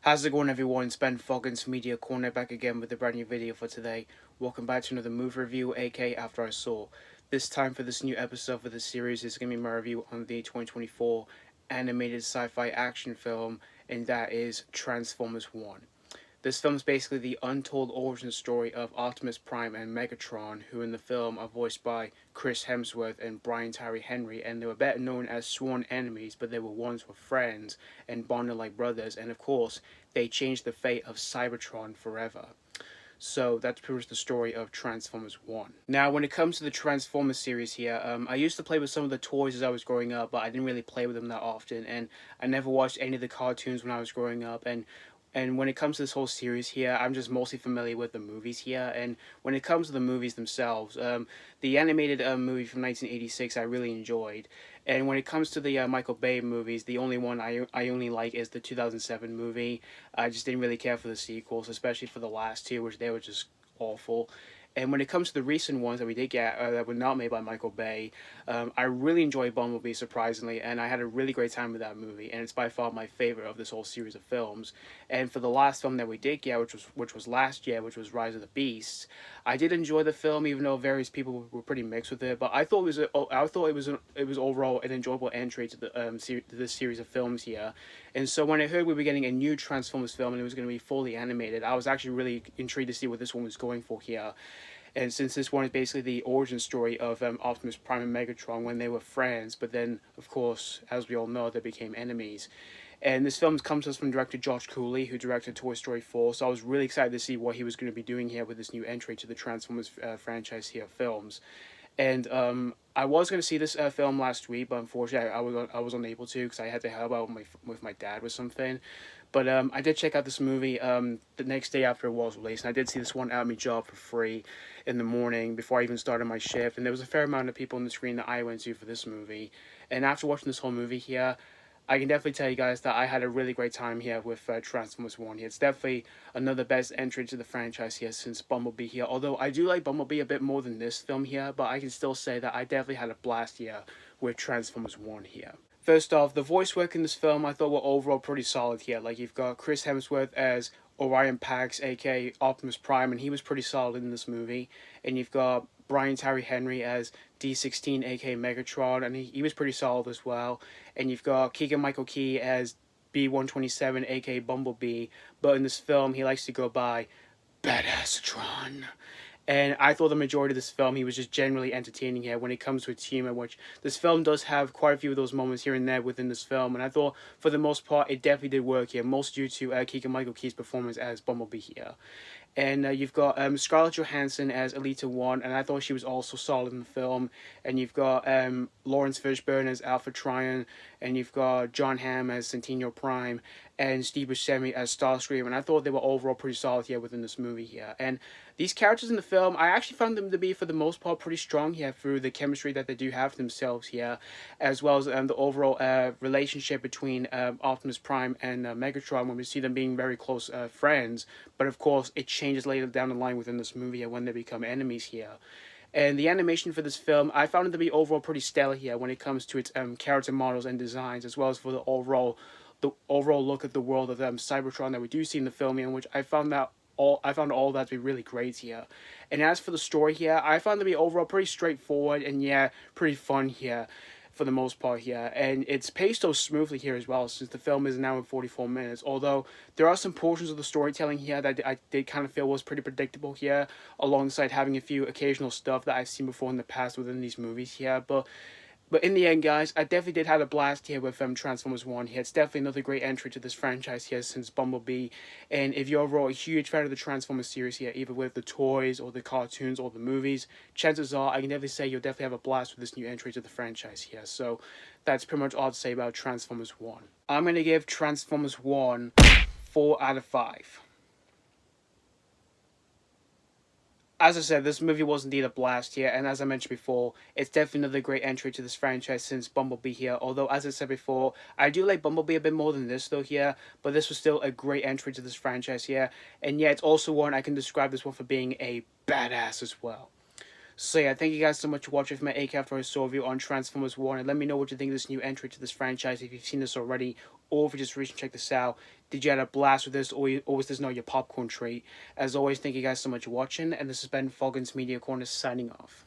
How's it going, everyone? It's Ben Foggins Media Corner back again with a brand new video for today. Welcome back to another movie review, aka After I Saw. This time for this new episode for the series is going to be my review on the 2024 animated sci-fi action film, and that is Transformers 1. This film is basically the untold origin story of Optimus Prime and Megatron, who in the film are voiced by Chris Hemsworth and Brian Tyree Henry, and they were better known as sworn enemies, but they were once were friends and bonded like brothers, and of course, they changed the fate of Cybertron forever. So that's pretty much the story of Transformers 1. Now, when it comes to the Transformers series here, I used to play with some of the toys as I was growing up, but I didn't really play with them that often, and I never watched any of the cartoons when I was growing up, and when it comes to this whole series here, I'm just mostly familiar with the movies here. And when it comes to the movies themselves, the animated movie from 1986 I really enjoyed. And when it comes to the Michael Bay movies, the only one I only like is the 2007 movie. I just didn't really care for the sequels, especially for the last two, which they were just awful. And when it comes to the recent ones that we did get that were not made by Michael Bay, I really enjoyed Bumblebee, surprisingly, and I had a really great time with that movie, and it's by far my favorite of this whole series of films. And for the last film that we did get, which was last year, which was Rise of the Beasts, I did enjoy the film, even though various people were pretty mixed with it. But I thought it was overall an enjoyable entry to the to this series of films here. And so when I heard we were getting a new Transformers film and it was going to be fully animated, I was actually really intrigued to see what this one was going for here. And since this one is basically the origin story of Optimus Prime and Megatron when they were friends, but then, of course, as we all know, they became enemies. And this film comes to us from director Josh Cooley, who directed Toy Story 4, so I was really excited to see what he was going to be doing here with this new entry to the Transformers franchise here films. And I was going to see this film last week, but unfortunately I was unable to because I had to help out with my dad with something. But I did check out this movie the next day after it was released, and I did see this one at my job for free in the morning before I even started my shift. And there was a fair amount of people on the screen that I went to for this movie. And after watching this whole movie here, I can definitely tell you guys that I had a really great time here with Transformers 1 here. It's definitely another best entry to the franchise here since Bumblebee here. Although I do like Bumblebee a bit more than this film here, but I can still say that I definitely had a blast here with Transformers 1 here. First off, the voice work in this film I thought were overall pretty solid here. Like, you've got Chris Hemsworth as Orion Pax, aka Optimus Prime, and he was pretty solid in this movie. And you've got Brian Tyree Henry as D16, aka Megatron, and he was pretty solid as well. And you've got Keegan Michael Key as B127, aka Bumblebee, but in this film he likes to go by Badassatron. And I thought the majority of this film, he was just generally entertaining here when it comes to its humor, which this film does have quite a few of those moments here and there within this film. And I thought, for the most part, it definitely did work here, most due to Keegan-Michael Key's performance as Bumblebee here. And you've got Scarlett Johansson as Elita 1, and I thought she was also solid in the film. And you've got Laurence Fishburne as Alpha Trion, and you've got John Hamm as Centennial Prime, and Steve Buscemi as Starscream, and I thought they were overall pretty solid here within this movie here. And these characters in the film, I actually found them to be, for the most part, pretty strong here through the chemistry that they do have themselves here, as well as the overall relationship between Optimus Prime and Megatron when we see them being very close friends. But of course, it changes later down the line within this movie when they become enemies here. And the animation for this film, I found it to be overall pretty stellar here when it comes to its character models and designs, as well as for the overall look at the world of Cybertron that we do see in the film, in which I found all that to be really great here. And as for the story here, I found it to be overall pretty straightforward and yeah, pretty fun here for the most part here. And it's paced so smoothly here as well, since the film is an hour and 44 minutes. Although there are some portions of the storytelling here that I did kind of feel was pretty predictable here, alongside having a few occasional stuff that I've seen before in the past within these movies here. But in the end, guys, I definitely did have a blast here with Transformers 1 here. It's definitely another great entry to this franchise here since Bumblebee. And if you're overall a huge fan of the Transformers series here, either with the toys or the cartoons or the movies, chances are I can definitely say you'll definitely have a blast with this new entry to the franchise here. So that's pretty much all to say about Transformers 1. I'm going to give Transformers 1 4 out of 5. As I said, this movie was indeed a blast here, and as I mentioned before, it's definitely another great entry to this franchise since Bumblebee here. Although, as I said before, I do like Bumblebee a bit more than this though here, but this was still a great entry to this franchise here. And yeah, it's also one I can describe this one for being a badass as well. So yeah, thank you guys so much for watching my AK After I Saw review on Transformers 1, and let me know what you think of this new entry to this franchise, if you've seen this already, or if you just recently checked this out. Did you have a blast with this, or was this not your popcorn treat? As always, thank you guys so much for watching, and this has been Foggins Media Corner signing off.